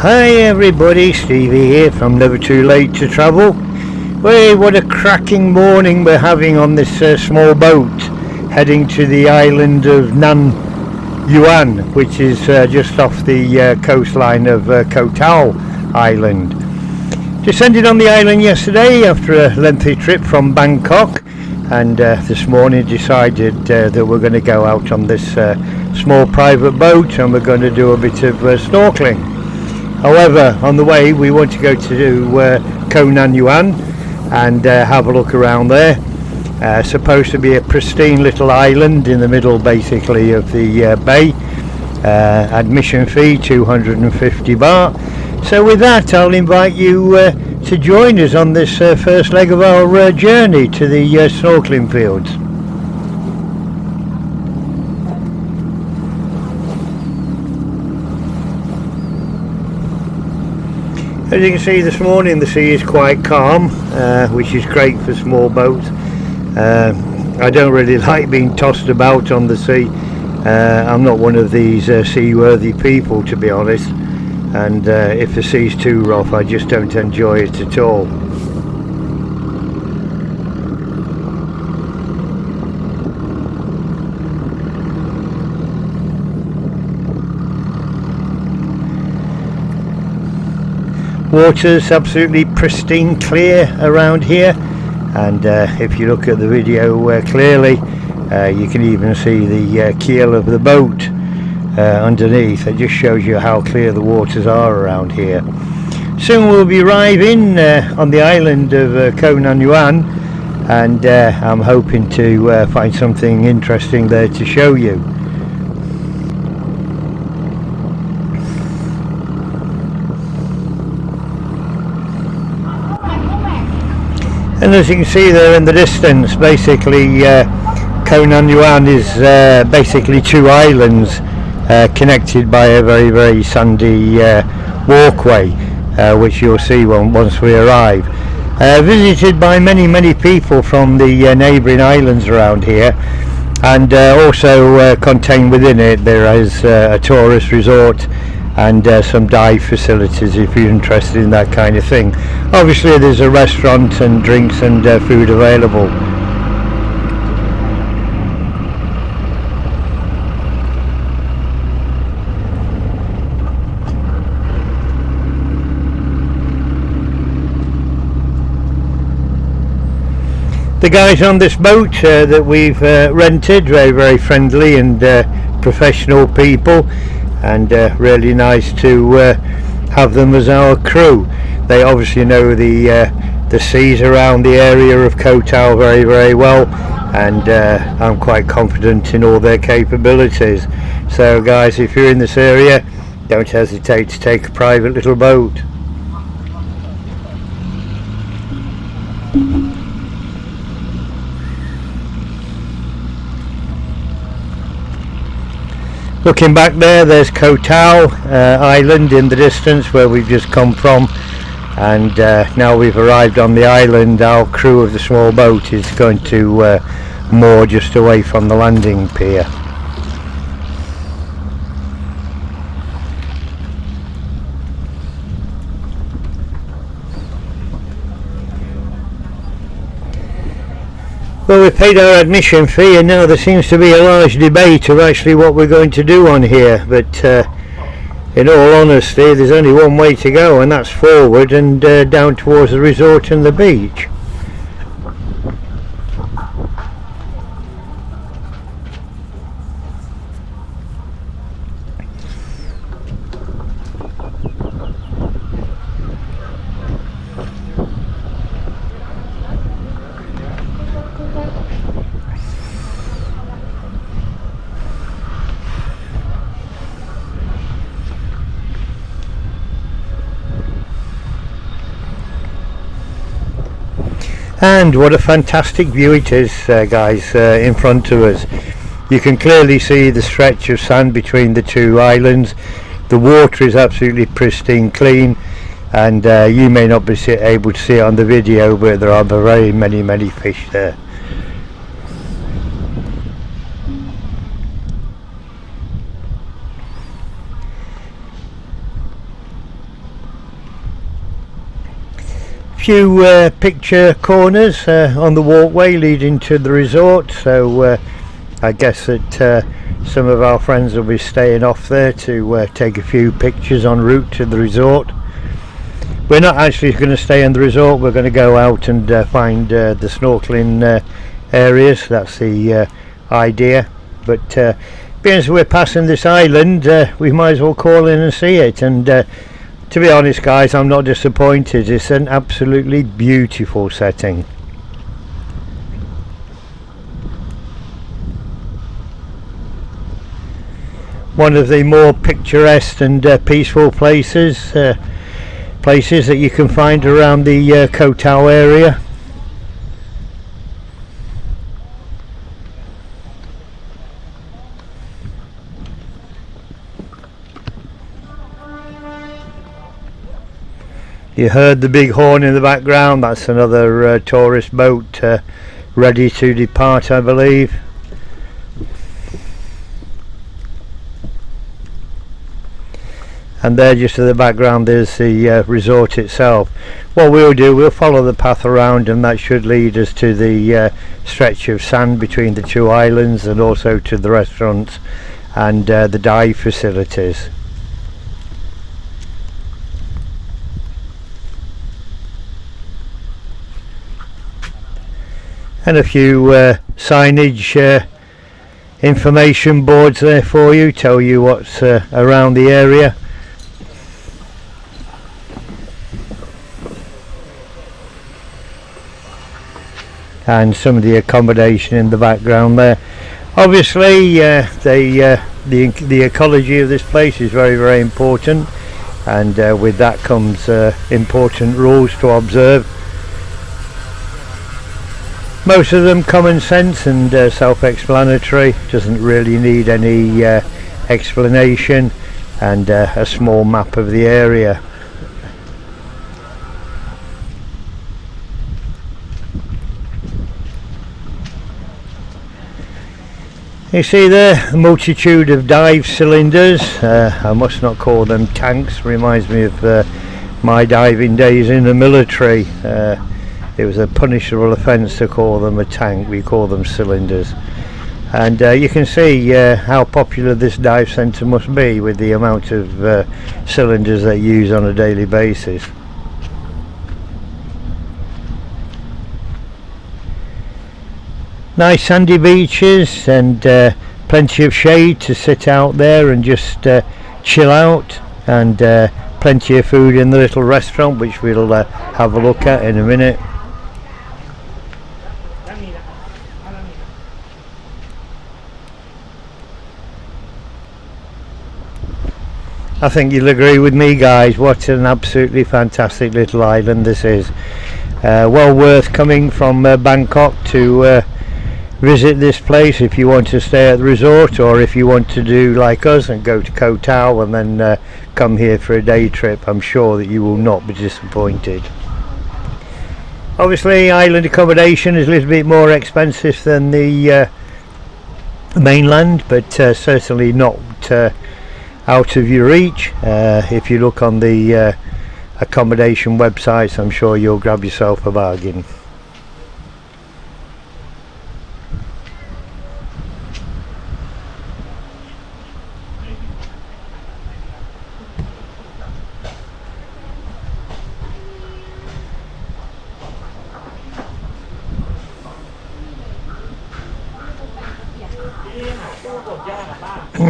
Hi everybody, Stevie here from Never Too Late to Travel. Well, what a cracking morning we're having on this small boat heading to the island of Nangyuan, which is just off the coastline of Koh Tao Island. Descended on the island yesterday after a lengthy trip from Bangkok, and this morning decided that we're going to go out on this small private boat and we're going to do a bit of snorkelling. However, on the way we want to go to Koh Nangyuan and have a look around there. Supposed to be a pristine little island in the middle basically of the bay. Admission fee 250 baht. So with that, I'll invite you to join us on this first leg of our journey to the snorkelling fields. As you can see this morning, the sea is quite calm, which is great for small boats. I don't really like being tossed about on the sea. I'm not one of these seaworthy people, to be honest, and if the sea's too rough I just don't enjoy it at all. Water's absolutely pristine clear around here, and if you look at the video clearly, you can even see the keel of the boat underneath. It just shows you how clear the waters are around here. Soon we'll be arriving on the island of Koh Nangyuan, and I'm hoping to find something interesting there to show you. And as you can see there in the distance, basically Koh Nangyuan is basically two islands connected by a very sandy walkway, which you'll see once we arrive. Visited by many people from the neighbouring islands around here, and also contained within it there is a tourist resort and some dive facilities if you're interested in that kind of thing. Obviously there's a restaurant and drinks and food available. The guys on this boat that we've rented, very friendly and professional people, and really nice to have them as our crew. They obviously know the seas around the area of Koh Tao very well, and I'm quite confident in all their capabilities. So guys, if you're in this area, don't hesitate to take a private little boat. Looking back there's Koh Tao Island in the distance where we've just come from, and now we've arrived on the island. Our crew of the small boat is going to moor just away from the landing pier. Well, we paid our admission fee, and now there seems to be a large debate of actually what we're going to do on here, but in all honesty there's only one way to go, and that's forward and down towards the resort and the beach. And what a fantastic view it is, guys, in front of us. You can clearly see the stretch of sand between the two islands. The water is absolutely pristine clean, and you may not be able to see it on the video, but there are very many fish there. Few picture corners on the walkway leading to the resort, so I guess that some of our friends will be staying off there to take a few pictures en route to the resort. We're not actually going to stay in the resort, we're going to go out and find the snorkeling areas. That's the idea, but being as we're passing this island, we might as well call in and see it. And to be honest guys, I'm not disappointed. It's an absolutely beautiful setting. One of the more picturesque and peaceful places that you can find around the Koh Tao area. You heard the big horn in the background. That's another tourist boat ready to depart, I believe. And there just in the background is the resort itself. What we'll do, we'll follow the path around, and that should lead us to the stretch of sand between the two islands, and also to the restaurants and the dive facilities. And a few signage information boards there for you, tell you what's around the area. And some of the accommodation in the background there. Obviously the ecology of this place is very, very important, and with that comes important rules to observe. Most of them common sense and self-explanatory, doesn't really need any explanation, and a small map of the area. You see there a multitude of dive cylinders. I must not call them tanks, reminds me of my diving days in the military. It was a punishable offence to call them a tank. We call them cylinders. And you can see how popular this dive centre must be with the amount of cylinders they use on a daily basis. Nice sandy beaches, and plenty of shade to sit out there and just chill out, and plenty of food in the little restaurant, which we'll have a look at in a minute. I think you'll agree with me guys, what an absolutely fantastic little island this is. Well worth coming from Bangkok to visit this place if you want to stay at the resort, or if you want to do like us and go to Koh Tao and then come here for a day trip. I'm sure that you will not be disappointed. Obviously island accommodation is a little bit more expensive than the mainland, but certainly not out of your reach. If you look on the accommodation websites, I'm sure you'll grab yourself a bargain.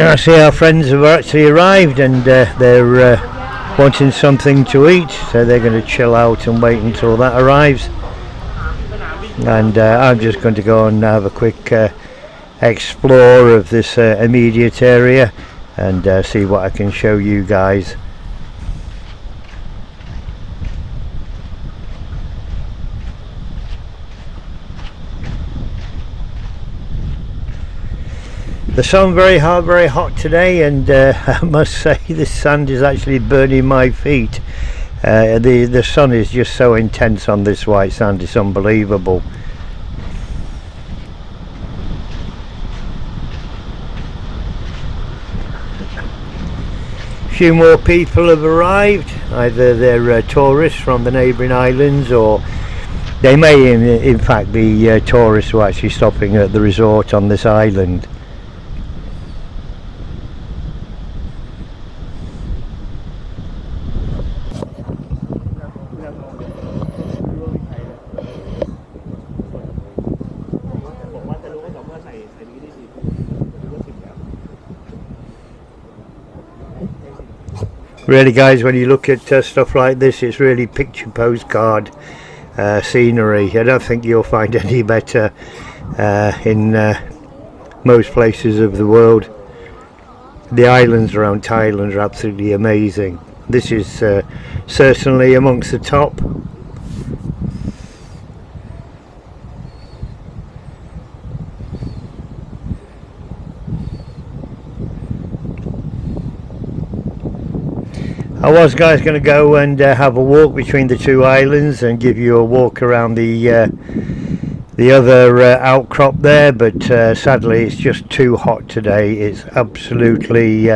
I see our friends have actually arrived, and they're wanting something to eat, so they're going to chill out and wait until that arrives. And I'm just going to go and have a quick explore of this immediate area and see what I can show you guys. The sun very hot today, and I must say this sand is actually burning my feet. The sun is just so intense on this white sand, it's unbelievable. few more people have arrived. Either they're tourists from the neighbouring islands, or they may in fact be tourists who are actually stopping at the resort on this island. Really guys, when you look at stuff like this, it's really picture postcard scenery. I don't think you'll find any better in most places of the world. The islands around Thailand are absolutely amazing. This is certainly amongst the top. I was guys going to go and have a walk between the two islands and give you a walk around the other outcrop there, but sadly it's just too hot today. It's absolutely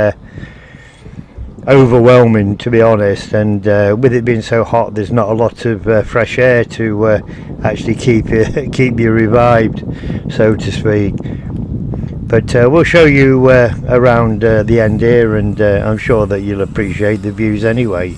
overwhelming, to be honest, and with it being so hot, there's not a lot of fresh air to actually keep you revived, so to speak. But we'll show you around the end here, and I'm sure that you'll appreciate the views anyway.